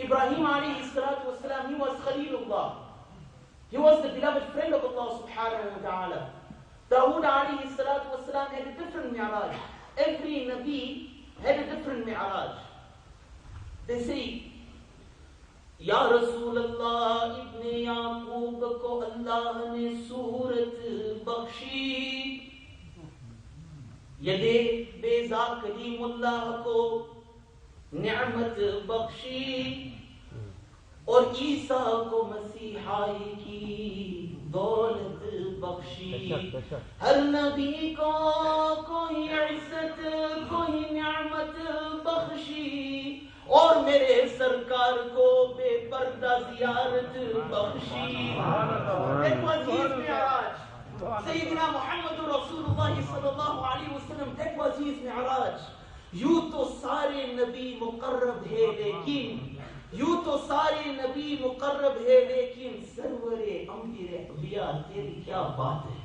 Ibrahim alayhi salatu wasalam, he was Khalilullah. He was the beloved friend of Allah subhanahu wa ta'ala. Dawood alayhi salatu wasalam had a different Miraaj. Every Nabi had a different Miraaj. They say, Ya Rasulallah ibn Yaqub ko Allah ne surat bakhshi, Yade beza Kalimullah ko ni'mat bakhshi, और ईसा को मसीहाई की दौलत बख्शी. हर नबी को कोई इज्जत कोई नियामत बख्शी, और मेरे सरकार को बेपर्दा जियारत Bakshi. That was his Miraaj. Sayyidina Muhammad Rasulullah sallallahu alaihi wasallam, that was his Miraaj. यूं तो सारे नबी मुकर्रब है लेकिन यूं तो सारे नबी मुकर्रब है लेकिन सरवरे अंबिया तेरी क्या बात है.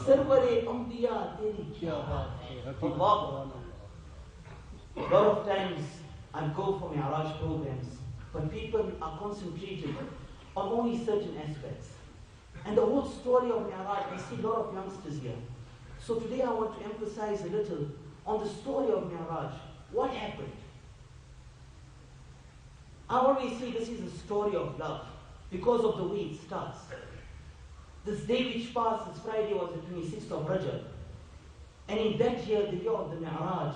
सरवरे अंबिया तेरी क्या बात है. A lot of times I go for Miraaj programs, but people are concentrated on only certain aspects. And the whole story of Miraaj, I see a lot of youngsters here. So today I want to emphasize a little on the story of Miraaj. What happened? I always say this is a story of love because of the way it starts. This day which passed, this Friday, was the 26th of Rajab. And in that year, the year of the Miraaj,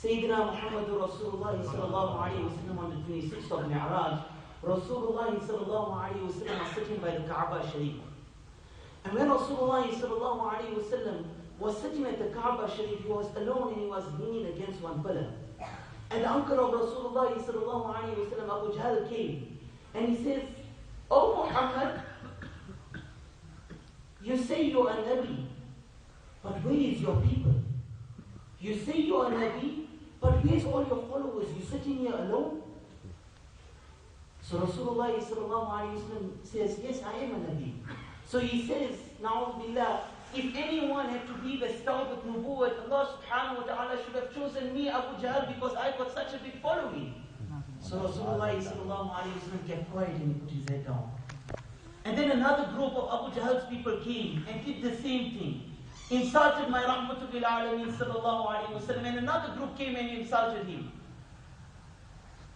Sayyidina Muhammad Rasulullah sallallahu alayhi wa sallam, on the 26th of Miraaj, Rasulullah sallallahu alayhi wa sallam was sitting by the Kaaba Sharif. And when Rasulullah sallallahu alayhi wa sallam was sitting at the Kaaba Sharif, he was alone and he was leaning against one pillar. And the uncle of Rasulullah sallallahu alayhi wa sallam, Abu Jahl, came and he says, "Oh Muhammad, you say you are a Nabi, but where is your people? You say you are a Nabi, but where's all your followers? You sitting here alone?" So Rasulullah sallallahu alayhi wa sallam says, "Yes, I am a Nabi." So he says, "Na'udhu billah, if anyone had to be bestowed with nubuwwat, Allah subhanahu wa ta'ala should have chosen me, Abu Jahl, because I've got such a big following." So Rasulullah sallallahu alayhi wa sallam kept quiet and he put his head down. And then another group of Abu Jahl's people came and did the same thing. Insulted my Rahmatul Lil Alameen sallallahu alayhi wa sallam, and another group came and insulted him.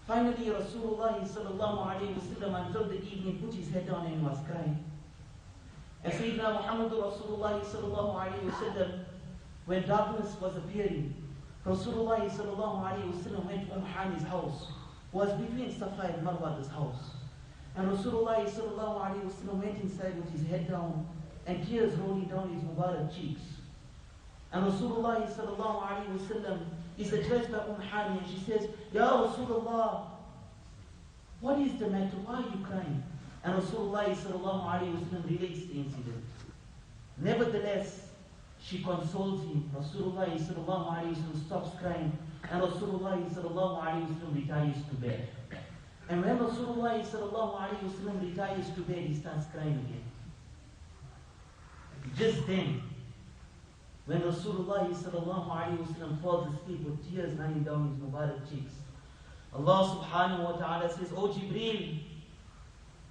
Finally, Rasulullah sallallahu alayhi wa sallam, until the evening, put his head down and he was crying. And Sayyidina Muhammad Rasulullah sallallahu alayhi wa sallam, when darkness was appearing, Rasulullah sallallahu alayhi wa sallam went to Hani's house, was between Safa and Marwa, this house. And Rasulullah sallallahu alayhi wa sallam went inside with his head down and tears rolling down his Mubarak cheeks. And Rasulullah sallallahu alayhi wa sallam is addressed by Hani, and she says, "Ya Rasulullah, what is the matter? Why are you crying?" And Rasulullah sallallahu alayhi wa sallam relates the incident. Nevertheless, she consoles him. Rasulullah sallallahu alayhi wa sallam stops crying, and Rasulullah sallallahu alayhi wa sallam retires to bed. And when Rasulullah sallallahu alayhi wa sallam retires to bed, he starts crying again. Just then, when Rasulullah sallallahu alayhi wa sallam falls asleep with tears running down his Mubarak cheeks, Allah subhanahu wa ta'ala says, "O Jibreel,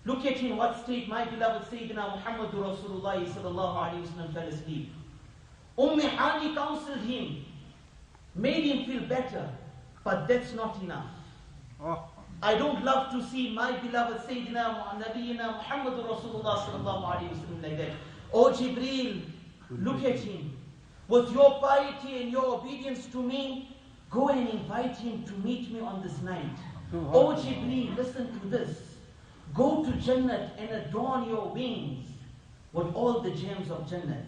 look at in what state my beloved Sayyidina Muhammad Rasulullah sallallahu alayhi wa sallam fell asleep." Hani counseled him, made him feel better, but that's not enough. I don't love to see my beloved Sayyidina Nabiyyina Muhammad Rasulullah sallallahu alayhi wa sallam like that. "O Jibreel, look at him. With your piety and your obedience to me, go and invite him to meet me on this night. O Jibreel, listen to this. Go to Jannat and adorn your wings with all the gems of Jannat.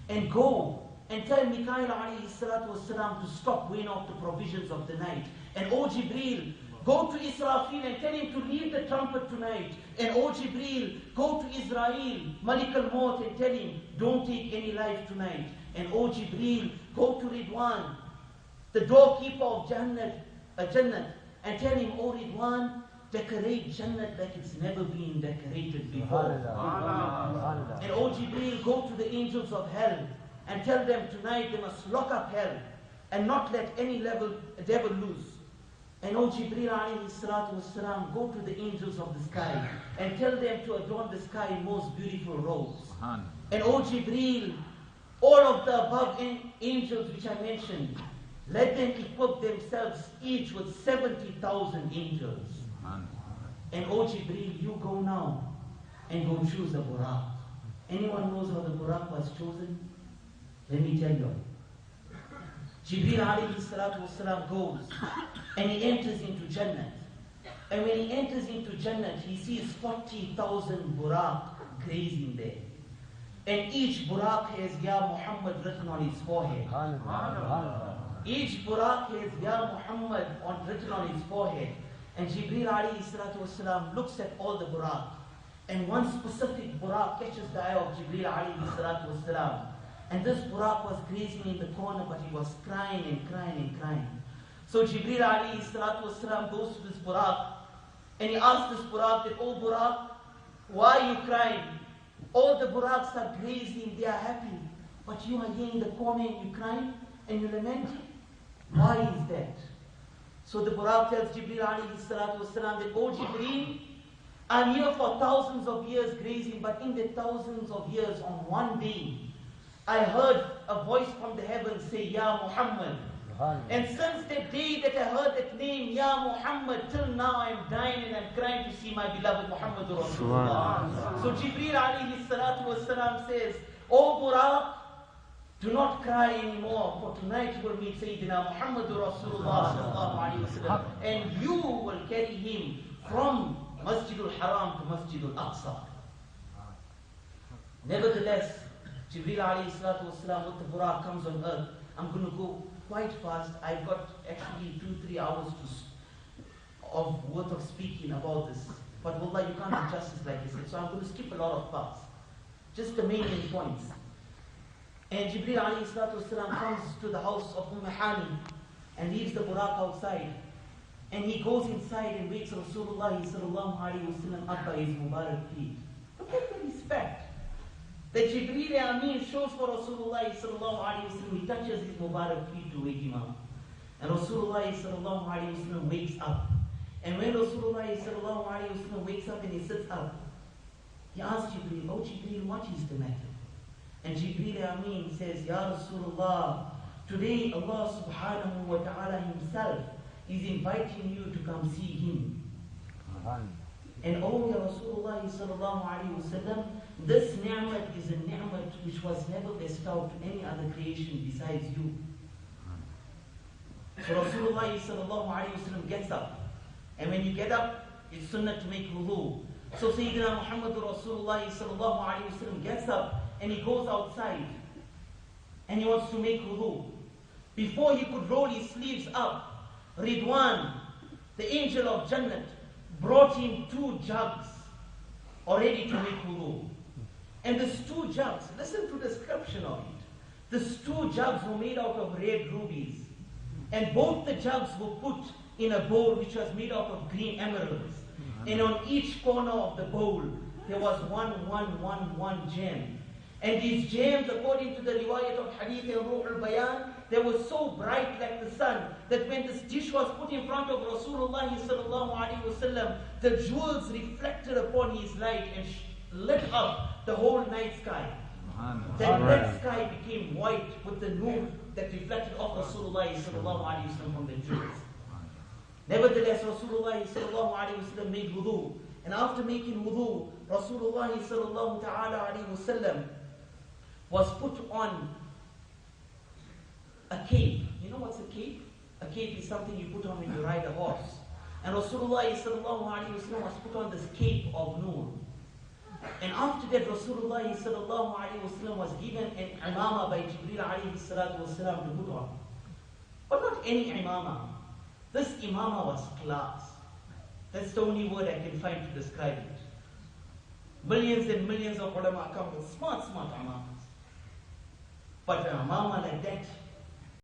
And go and tell Mikail alayhi salatu wasalam to stop weighing out the provisions of the night. And O Jibreel, go to Israfil and tell him to leave the trumpet tonight. And O Jibreel, go to Israel, Malik al-Maut, and tell him, don't take any life tonight. And O Jibreel, go to Ridwan, the doorkeeper of Jannat, and tell him, O Ridwan, decorate Jannat like it's never been decorated before. And O Jibreel, go to the angels of hell and tell them tonight they must lock up hell and not let any devil loose. And O Jibreel alayhi salatu wasalam, go to the angels of the sky and tell them to adorn the sky in most beautiful robes. And O Jibreel, all of the above angels which I mentioned, let them equip themselves each with 70,000 angels. And O Jibreel, you go now and go choose a Buraq. Anyone knows how the Buraq was chosen? Let me tell you. Jibreel alayhi salatu wasalam goes and he enters into Jannah. And when he enters into Jannah, he sees 40,000 Buraq grazing there. And each Buraq has Ya Muhammad written on his forehead. Each Buraq has Ya Muhammad written on his forehead. And Jibreel alayhi salatu wasalam looks at all the Buraq. And one specific Buraq catches the eye of Jibreel alayhi salatu wasalam. And this Buraq was grazing in the corner, but he was crying and crying and crying. So Jibreel alayhi salatu wasalam goes to this Buraq and he asks this Buraq that, oh Buraq, why are you crying? All the Buraqs are grazing, they are happy. But you are here in the corner and you crying and you lamenting. Why is that? So the Buraq tells Jibreel alayhi salatu wasalam that, oh Jibreel, I'm here for thousands of years grazing, but in the thousands of years on one day, I heard a voice from the heavens say, Ya Muhammad. And since the day that I heard that name, Ya Muhammad, till now I am dying and I'm crying to see my beloved Muhammad Rasulullah. So Jibreel alayhi salatu wasalam says, O Buraq, do not cry anymore, for tonight you will meet Sayyidina Muhammad Rasulullah sallallahu alayhi wasallam, and you will carry him from Masjidul Haram to Masjidul Aqsa. Nevertheless, Jibreel alayhi salatu wasalam with the Buraq comes on earth. I'm going to go quite fast. I've got actually 2-3 hours of worth of speaking about this. But wallah, you can't do justice like I said. So I'm going to skip a lot of parts. Just the main points. And Jibreel alayhi salatu wasalam comes to the house of Hani and leaves the Buraq outside. And he goes inside and wakes Rasulullah sallallahu alayhi wasallam up by his Mubarak feet. Look at the respect that Jibreel Amin shows for Rasulullah sallallahu alayhi wasallam. He touches his Mubarak feet to wake him up. And Rasulullah sallallahu alayhi wasallam wakes up. And when Rasulullah sallallahu alayhi wasallam wakes up and he sits up, he asks Jibreel, oh Jibreel, what is the matter? And Jibreel Amin says, Ya Rasulullah, today Allah subhanahu wa ta'ala himself is inviting you to come see him. And oh Ya Rasulullah sallallahu alayhi wasallam, this ni'mat is a ni'mat which was never bestowed to any other creation besides you. So Rasulullah sallallahu alayhi wasallam gets up. And when you get up, it's sunnah to make wudu. So Sayyidina Muhammad Rasulullah sallallahu alayhi wasallam gets up and he goes outside and he wants to make wudu. Before he could roll his sleeves up, Ridwan, the angel of Jannah, brought him 2 jugs already to make wudu. And these 2 jugs, listen to the description of it. These 2 jugs were made out of red rubies. And both the jugs were put in a bowl which was made out of green emeralds. And on each corner of the bowl, there was one gem. And these gems, according to the riwayat of Hadith and Ruh al-Bayaan, they were so bright like the sun, that when this dish was put in front of Rasulullah sallallahu alaihi wasallam, the jewels reflected upon his light and lit up the whole night sky. That night sky became white with the nur that reflected off Rasulullah sallallahu alaihi wasallam from the jewels. Nevertheless, Rasulullah sallallahu alaihi wasallam made wudu. And after making wudu, Rasulullah sallallahu ta'ala alaihi wasallam was put on a cape. You know what's a cape? A cape is something you put on when you ride a horse. And Rasulullah sallallahu alaihi wasallam was put on this cape of nur. And after that, Rasulullah sallallahu alaihi wasallam was given an imama by Jibreel alayhi salatu wasalam to put on. But not any imama. This imama was class. That's the only word I can find to describe it. Millions and millions of ulama come with smart imamas. But an imama like that